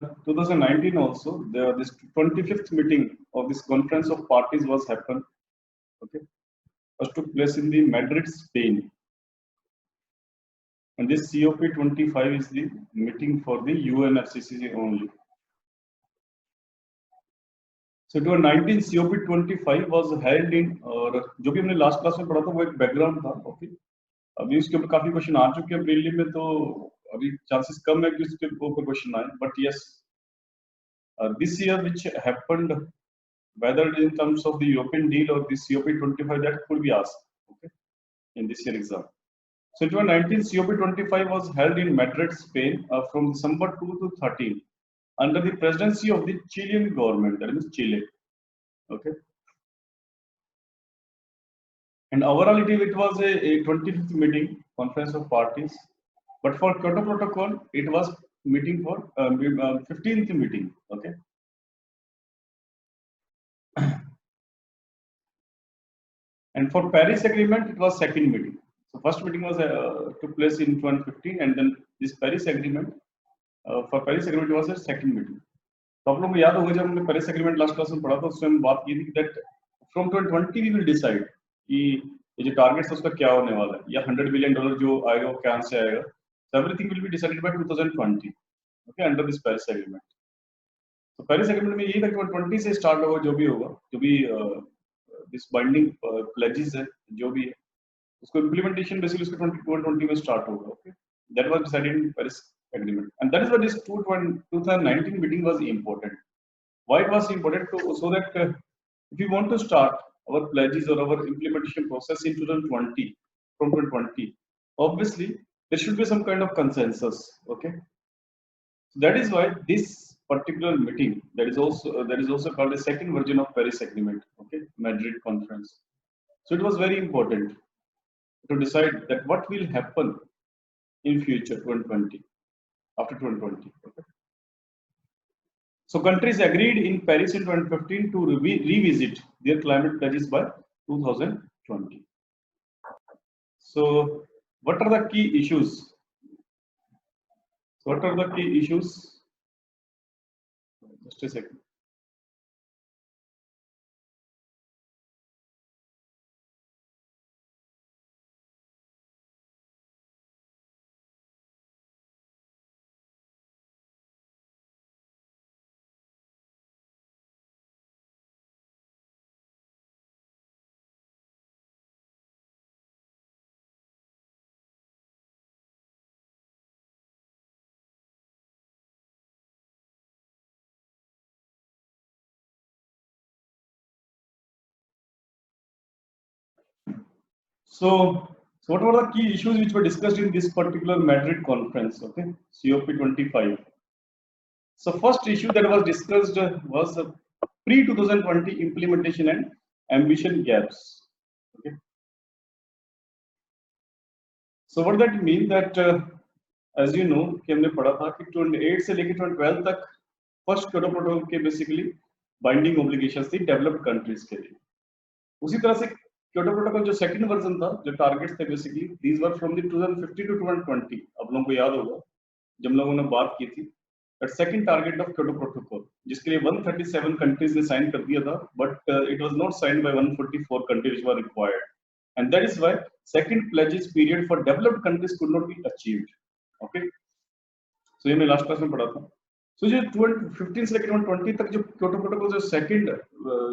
2019 also, this 25th meeting of this conference of parties was happened. Okay, was took place in the Madrid, Spain, and this COP25 is the meeting for the UNFCCC only. So 2019 COP25 was held in, और जो भी हमने last class में पढ़ा था वो एक background था. ओके, अभी उसके ऊपर काफी क्वेश्चन आ चुके हैं प्रीलिम में, तो अभी चांसेस कम है कि उसके ऊपर क्वेश्चन आए, but yes this year which happened, whether in terms of the European deal or this COP25, that could be asked, okay, in this year exam. So 2019 COP25 was held in Madrid, Spain, from December 2 to 13 under the presidency of the Chilean government, that is Chile. Okay. And overall it was a 25th meeting, conference of parties. But for Kyoto Protocol, it was meeting for 15th meeting. Okay. And for Paris Agreement, it was second meeting. So first meeting was took place in 2015, and then this Paris Agreement, for Paris Agreement was a second meeting. तो आप लोगों को याद होगा जब हमने Paris agreement last class में पढ़ा था, उसमें हम बात की थी that from 2020 we will decide कि ये जो टारगेट्स उसका क्या होने वाला है, या $100 बिलियन जो आएगा वो कहाँ से आएगा. So everything will be decided by 2020, okay, under this Paris Agreement. तो पेरिस एग्रीमेंट में यही था कि 2020 से स्टार्ट होगा, जो भी होगा, जो भी दिस बाइंडिंग प्लेजेस है, जो भी है, उसको इम्प्लीमेंटेशन बेसिकली उसके 2020 में स्टार्ट होगा. Okay, that was decided in Paris agreement, and that is why this 2019 meeting was important. Why it was important? So that if we want to start our pledges or our implementation process in 2020, from 2020, obviously there should be some kind of consensus. Okay, so that is why this particular meeting, that is also called a second version of Paris Agreement. Okay, Madrid Conference. So it was very important to decide that what will happen in future 2020, after 2020. Okay. So countries agreed in Paris in 2015 to revisit their climate pledges by 2020. So what are the key issues? What are the key issues? Just a second. So what were the key issues which were discussed in this particular Madrid conference? Okay, COP25. So first issue that was discussed was pre-2020 implementation and ambition gaps. Okay. So what that mean that as you know कि हमने पढ़ा था कि 28 से लेकर 2012 तक first Kyoto protocol के basically binding obligations थी डेवलप्ड कंट्रीज के लिए. उसी तरह से क्योटो प्रोटोकॉल जो सेकंड वर्जन था, जो टारगेट्स थे basically these were from the 2015 to 2020. आप लोगों को याद होगा जब लोगों ने बात की थी that second target of Kyoto protocol, जिसके लिए 137 कंट्रीज ने साइन कर दिया था, but it was not signed by 144 countries which were required, and that is why second pledges period for developed countries could not be achieved. Okay, so ये मैं last class में पढ़ा था. So जो 2015 से लेकर 2020 तक जो क्योटो प्रोटोकॉल जो सेकंड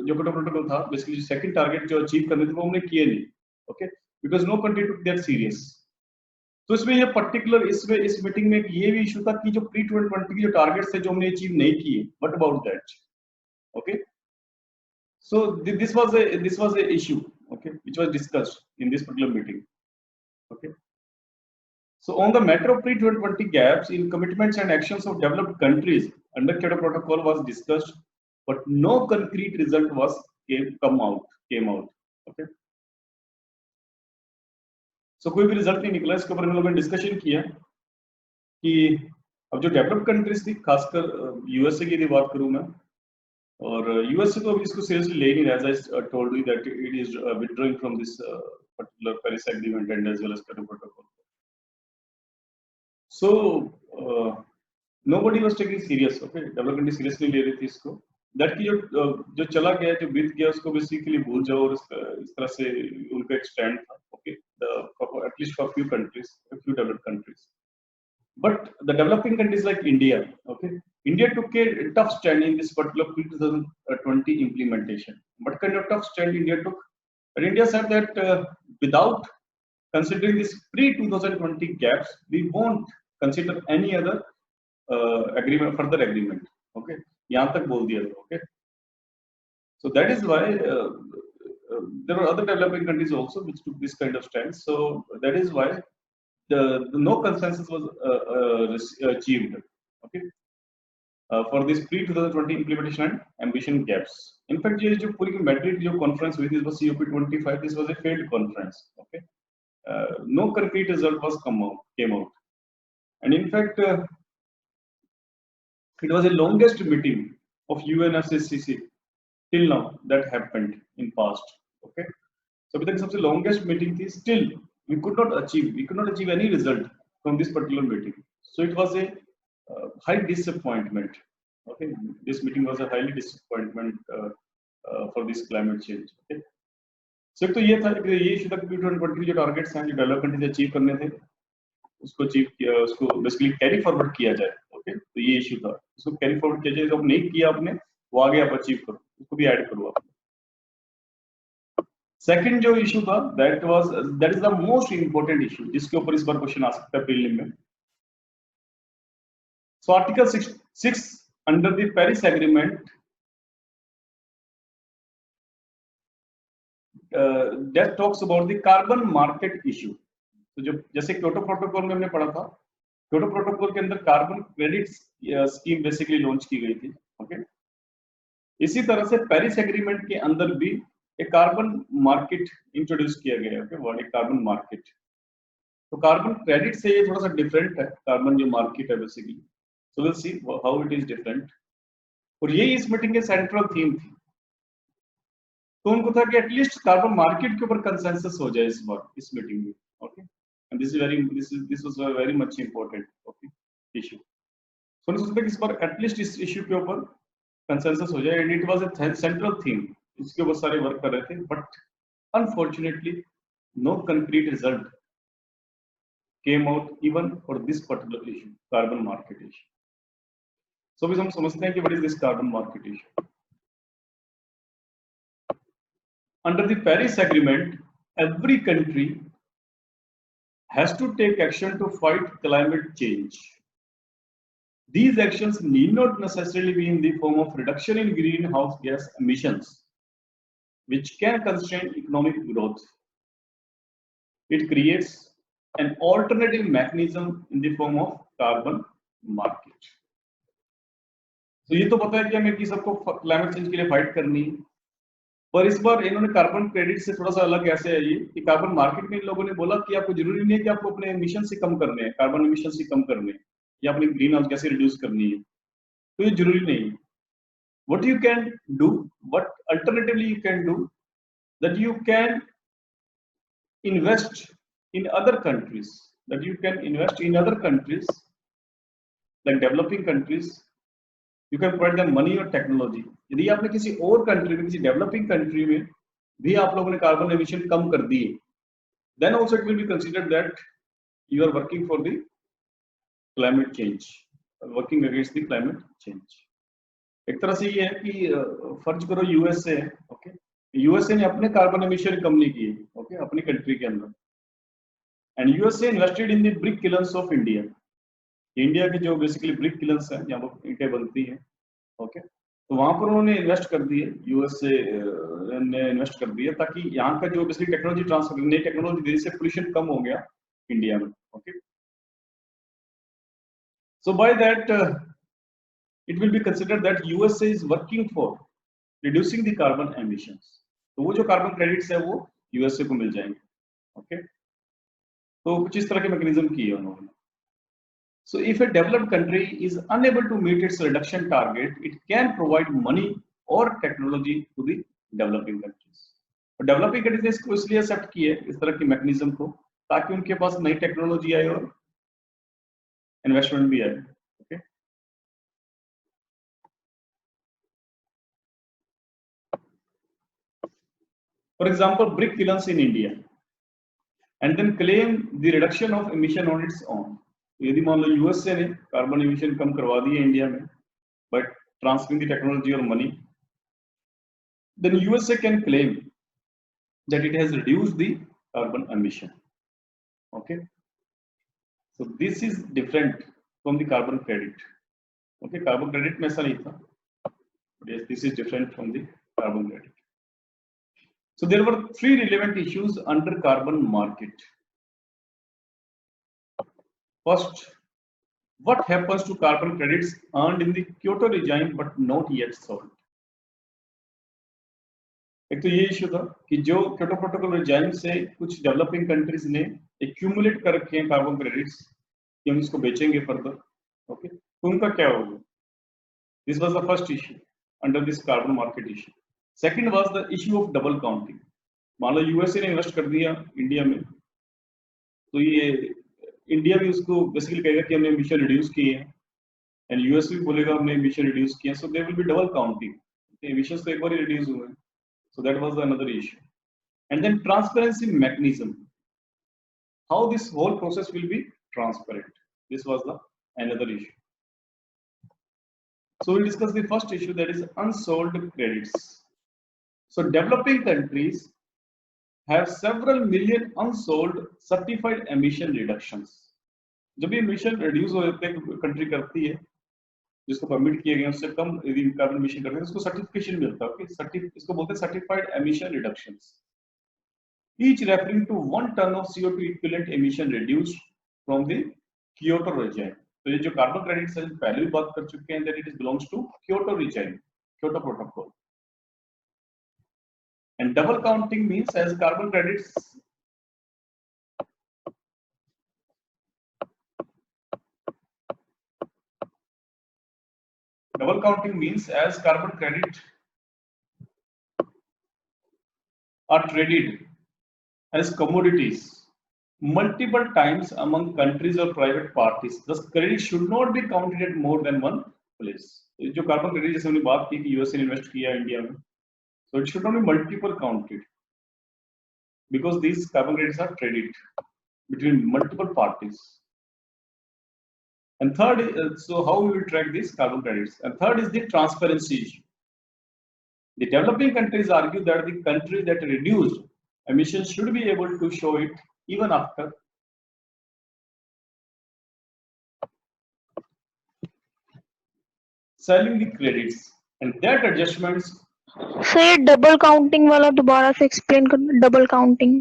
जो क्योटो प्रोटोकॉल था बेसिकली सेकंड टारगेट जो अचीव करने थे वो हमने किए नहीं. Okay, because no country took that serious. तो इसमें ये पर्टिकुलर इस मीटिंग में ये भी इशू था कि जो प्री 2020 के जो टारगेट्स थे जो हमने अचीव नहीं किए, what about that? Okay, so this was a issue, okay, which was discussed in this particular meeting. Okay, so on the matter of pre-2020 gaps in commitments and actions of developed countries under Kyoto Protocol was discussed, but no concrete result was came out. Okay, so कोई भी result नहीं निकला. इसके ऊपर हम लोगों ने discussion किया कि अब जो डेवलप्ड कंट्रीज थी, खासकर यूएसए की यदि बात करूं मैं, और यूएसए तो अभी इसको सीरियसली ले नहीं रहा. As I told you that it is withdrawing from this particular Paris Agreement and as well as Kyoto Protocol. So nobody was taking serious, okay, development country serious नहीं ले रही थी इसको, दैट की जो चला गया, जो बीत गया, उसको बेसिकली भूल जाओ, और इस तरह से उनका एक स्टैंड था, okay, at least for few countries, few developed countries. But the developing countries like India, okay, India took a tough stand in this particular pre-2020 implementation. What kind of tough stand India took? And India said that without considering this pre-2020 gaps, we won't consider any other agreement, further agreement. Okay, यहाँ तक बोल दिया था. Okay, so that is why there are other developing countries also which took this kind of stand. So that is why the no consensus was achieved, okay, for this pre-2020 implementation and ambition gaps. In fact, ये जो पूरी Madrid जो conference हुई थी, this was COP25. This was a failed conference. Okay, no concrete result was came out, and in fact, it was the longest meeting of UNFCCC till now that happened in past. Okay, so अभी तक सबसे longest meeting थी. Still, we could not achieve any result from this particular meeting. So it was a high disappointment. Okay, this meeting was a highly disappointment for this climate change. Okay, so तो ये था कि ये issue तक P20 जो targets हैं, जो develop countries achieve करने थे, उसको अचीव किया, उसको बेसिकली कैरी फॉरवर्ड किया जाए. ओके, तो ये इशू था, उसको कैरी फॉरवर्ड किया जाए. जो नहीं किया आपने, वो आगे आप अचीव करो, उसको भी ऐड करो आप. सेकंड जो इशू था, that is the most important issue, जिसके ऊपर इस बार क्वेश्चन आ सकता है प्रीलिम में. So article 6 under the Paris agreement that talks about the carbon market issue. तो जो जैसे क्योटो प्रोटोकॉल में हमने पढ़ा था, क्योटो प्रोटोकॉल के अंदर carbon credit scheme basically launch की गई थी. ओके, इसी तरह से पेरिस एग्रीमेंट के अंदर भी एक कार्बन मार्केट इंट्रोड्यूस किया गया है. ओके, वर्ड एक कार्बन मार्केट. तो कार्बन क्रेडिट से ये थोड़ा सा डिफरेंट है, कार्बन जो मार्केट है basically. So will see how it is different. और ये इस मीटिंग के सेंट्रल थीम थी. तो उनको था कि एटलीस्ट कार्बन मार्केट के ऊपर कंसेंसस हो जाए इस बार इस मीटिंग में. Okay, and this was very much important, okay, issue. So उन्होंने सोचा कि इस बार एटलीस्ट इस इशू के ऊपर कंसेंसस हो जाए, and it was a central theme. इसके ऊपर सारे वर्क कर रहे थे, but unfortunately no concrete result came out even for this particular issue, carbon market issue. So भी हम समझते हैं कि what is this carbon market issue. Under the Paris Agreement, every country has to take action to fight climate change. These actions need not necessarily be in the form of reduction in greenhouse gas emissions, which can constrain economic growth. It creates an alternative mechanism in the form of carbon market. So ये तो पता है कि हमें कि सबको climate change के लिए फाइट करनी है, पर इस बार इन्होंने कार्बन क्रेडिट से थोड़ा सा अलग ऐसे है ये कि कार्बन मार्केट में इन लोगों ने बोला कि आपको जरूरी नहीं है कि आपको अपने एमिशन से कम करने हैं, कार्बन एमिशन से कम करने हैं, या अपनी ग्रीन हाउस गैसें रिड्यूस करनी है. तो ये जरूरी नहीं है. What you can do, what alternatively you can do, that you can invest in other countries, like developing countries. You can provide them money or technology. यदि आपने किसी और कंट्री में, किसी डेवलपिंग कंट्री में भी आप लोगों ने कार्बन एमिशन कम कर दिए, then also it will be considered that you are working for the climate change, working against the climate change. एक तरह से ये है कि फर्ज करो यूएसए, ओके, यूएसए ने अपने कार्बन एमिशन कम नहीं किए, ओके, अपनी कंट्री के अंदर, and USA invested in the brick kilns of India. India के जो बेसिकली ब्रिक किलन्स हैं जहाँ पर ईंटें बनती हैं, ओके, तो वहां पर उन्होंने इन्वेस्ट कर दिए, यूएसए ने इन्वेस्ट कर दिया, ताकि यहाँ का जो बेसिकली टेक्नोलॉजी ट्रांसफर, नई टेक्नोलॉजी देने से पोल्यूशन कम हो गया इंडिया में. Okay, so by that it will be considered that USA is working for reducing the carbon emissions. तो वो जो कार्बन क्रेडिट्स है वो यूएसए को मिल जाएंगे. ओके, तो कुछ इस तरह के मैकेनिज्म किए उन्होंने. So if a developed country is unable to meet its reduction target, it can provide money or technology to the developing countries. और developing countries ने इसको इसलिए एक्सेप्ट किए इस तरह की मैकेनिज्म को, ताकि उनके पास नई टेक्नोलॉजी आए और इन्वेस्टमेंट भी आए. Okay, For example, brick kilns in India, and then claim the reduction of emission on its own. यदि मान लो यूएसए ने कार्बन emission कम करवा दी है इंडिया में by transferring the technology or money, then USA can claim that it has reduced the carbon emission. Okay, so this is different from the carbon credit. Okay, carbon credit में ऐसा नहीं था, but yes, this is different from the carbon credit. So there were three relevant issues under carbon market. First, what happens to carbon credits earned in the Kyoto regime but not yet sold? एक तो ये issue था कि जो Kyoto protocol regime से कुछ developing countries ने accumulate कर रखे हैं कार्बन क्रेडिट्स कि हम इसको बेचेंगे फर्दर, ओके, तो उनका क्या होगा? This was the first issue under this carbon market issue. Second was the issue of double counting. मान लो यूएसए ने इन्वेस्ट कर दिया इंडिया में, तो ये इंडिया भी उसको बेसिकली कहेगा कि हमने एमिशन रिड्यूस किए हैं, एंड यूएस भी बोलेगा हमने एमिशन रिड्यूस किए हैं, so there will be double counting. Emissions तो एक बार ही रिड्यूस हुए हैं. So that was another issue. And then transparency mechanism. How this whole process will be transparent. This was the another issue. So we'll discuss the first issue, that is unsold credits. So developing countries have several million unsold certified emission reductions. जब भी emission reduce होते हैं country करती है, जिसको permit किए गए उससे कम यदि कार्बन एमिशन करते हैं उसको सर्टिफिकेशन मिलता है. ओके, इसको बोलते हैं certified emission reductions, each referring to 1 ton of CO2 equivalent emission reduced from the Kyoto regime. तो ये जो कार्बन क्रेडिट्स है पहले भी बात कर चुके हैं, that it is belongs to Kyoto regime, Kyoto protocol. And double counting means as carbon credits double counting means as carbon credit are traded as commodities multiple times among countries or private parties. Thus, credit should not be counted at more than one place. जो carbon credit जैसे हमने बात की कि USA ने invest किया India में, so it should not be multiple counted because these carbon credits are traded between multiple parties. And third, so how we will track these carbon credits? And third is the transparency issue. The developing countries argue that the countries that reduced emissions should be able to show it even after selling the credits, and that adjustments. Sir ये double counting वाला दोबारा से explain कर. Double counting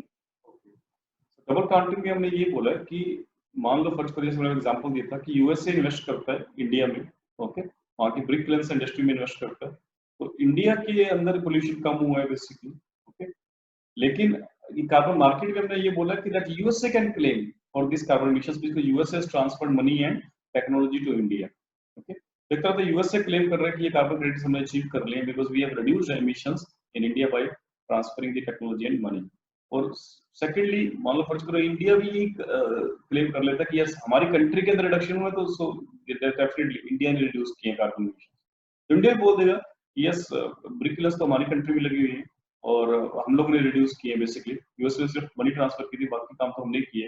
double counting में हमने ये बोला कि मान लो फर्स्ट पर मैंने एग्जांपल दिया था कि यूएसए इन्वेस्ट करता है इंडिया में, ओके, वहाँ की ब्रिक किल्स इंडस्ट्री में इन्वेस्ट करता है, तो इंडिया के अंदर पोल्यूशन कम हुआ है बेसिकली, ओके. लेकिन कार्बन मार्केट में हमने ये बोला कि that USA can claim for this carbon emissions because USA has transferred money and technology to India. Okay, एक तरह से यूएसए क्लेम कर रहा है कि ये कार्बन क्रेडिट्स हमने अचीव कर लिए because we have reduced emissions in India by transferring the technology and money. और सेकेंडली मान लो फर्स्ट करो इंडिया भी क्लेम कर लेता कि यस हमारी कंट्री के अंदर रिडक्शन हुआ तो सो डेफिनेटली इंडिया ने रिड्यूस किए कार्बन एमिशन. तो इंडिया बोल देगा यस ब्रिक किल्स तो हमारी कंट्री में लगी हुई है और हम लोग ने रिड्यूस किए बेसिकली, यूएस ने सिर्फ मनी ट्रांसफर की थी, बाकी काम तो हमने किए.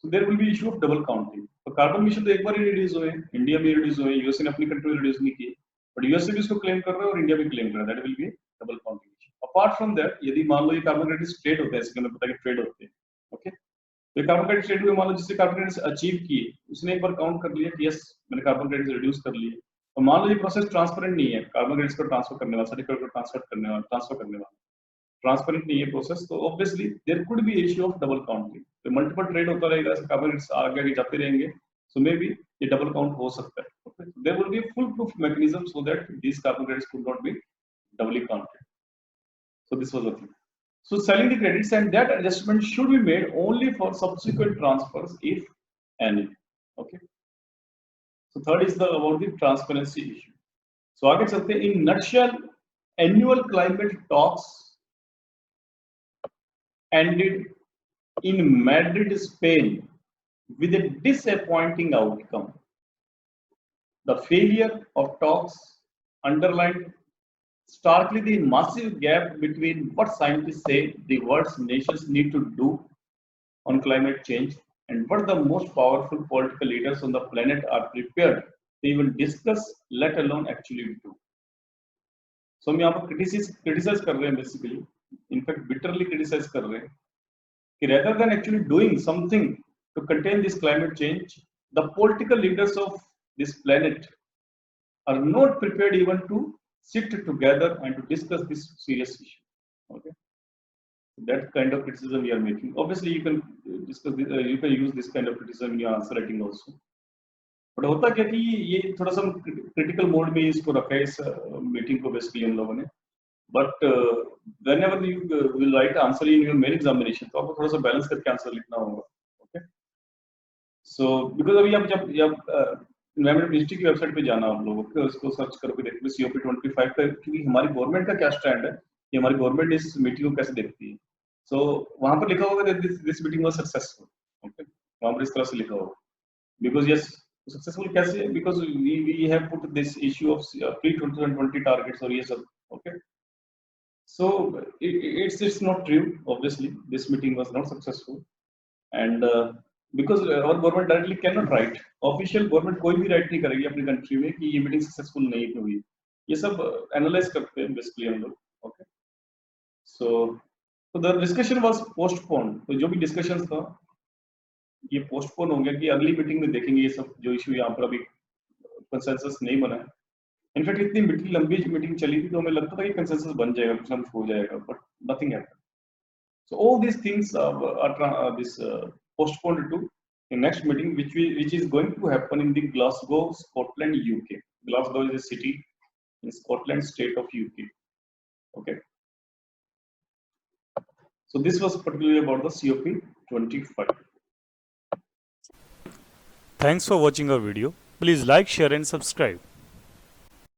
So there will be issue of double counting. तो कार्बन एमिशन तो एक बार ही रिड्यूस हुए, इंडिया में रिड्यूस हुए, यूएस ने अपनी कंट्री में रिड्यूस नहीं किए, बट यूएस भी इसको क्लेम कर रहा है और इंडिया भी क्लेम कर रहा है. That will be double counting. Apart from that, यदि मान लो ये कार्बन क्रेडिट्स ट्रेड होते हैं, इसके अंदर पता है कि ट्रेड होते हैं, ओके, तो कार्बन क्रेडिट ट्रेड में मान लो जिससे कार्बन क्रेडिट्स अचीव किए उसने एक बार काउंट कर लिया कि यस मैंने कार्बन क्रेडिट्स रिड्यूस कर लिए, तो मान लो ये प्रोसेस ट्रांसपेरेंट नहीं है, कार्बन क्रेडिट्स को ट्रांसफर करने वाला, सर्टिफिकेट को ट्रांसफर करने वाला ट्रांसपेरेंट नहीं है प्रोसेस, तो obviously there could be issue of double counting. तो मल्टीपल ट्रेड होता रहेगा, कार्बन क्रेडिट्स आगे आगे जाते रहेंगे, सो मे बी ये डबल काउंट हो सकता है. Okay, there will be full proof mechanism so that these carbon credits could not be doubly counted. So this was the thing. So selling the credits, and that adjustment should be made only for subsequent transfers if any. Okay. So third is about the transparency issue. So आगे चलते हैं. In nutshell, annual climate talks ended in Madrid, Spain, with a disappointing outcome. The failure of talks underlined starkly the massive gap between what scientists say the world's nations need to do on climate change and what the most powerful political leaders on the planet are prepared to even discuss, let alone actually do. So हम यहाँ पर criticize कर रहे हैं basically, in fact bitterly criticize कर रहे हैं कि rather than actually doing something to contain this climate change, the political leaders of this planet are not prepared even to sit together and to discuss this serious issue. Okay, that kind of criticism we are making. Obviously, you can discuss, you can use this kind of criticism in your answer writing also. But होता क्या कि ये थोड़ा सा critical mode में इसको रखा है इस मीटिंग को बेसिकली हम लोगों ने but whenever you will write answer in your main examination तो आपको थोड़ा सा बैलेंस करके आंसर लिखना होगा ओके सो बिकॉज अभी आप जब एनवायरमेंट मिनिस्ट्री की वेबसाइट पे जाना आप लोगों को उसको सर्च करके देखिए सीओपी 25 का क्योंकि हमारी गवर्नमेंट का क्या स्टैंड है कि हमारी गवर्नमेंट इस मीटिंग को कैसे देखती है सो वहां पर लिखा होगा this meeting was successful okay वहां पर इस तरह से लिखा होगा बिकॉज यस successful कैसे because we have put this issue of pre-2020 targets और ये सब okay so it's not true obviously this meeting was not successful and because our government directly cannot write official government कोई भी write नहीं करेगी अपनी country में कि ये meeting successful नहीं हुई ये सब analyze करते हैं basically हम लोग okay so the discussion was postponed तो जो भी discussions था ये पोस्टपोन हो गया कि अगली मीटिंग में देखेंगे ये सब जो इशू यहाँ पर अभी कंसेंसस नहीं बना है इनफैक्ट इतनी लंबी मीटिंग चली थी तो हमें लगता था कि कंसेंसस बन जाएगा कुछ ना कुछ हो जाएगा but nothing happened so all these things are this postponed to the next meeting which is going to happen in the Glasgow, Scotland, UK. Glasgow is a city in Scotland, state of UK. Okay, so this was particularly about the COP25. Thanks for watching our video. Please like, share and subscribe.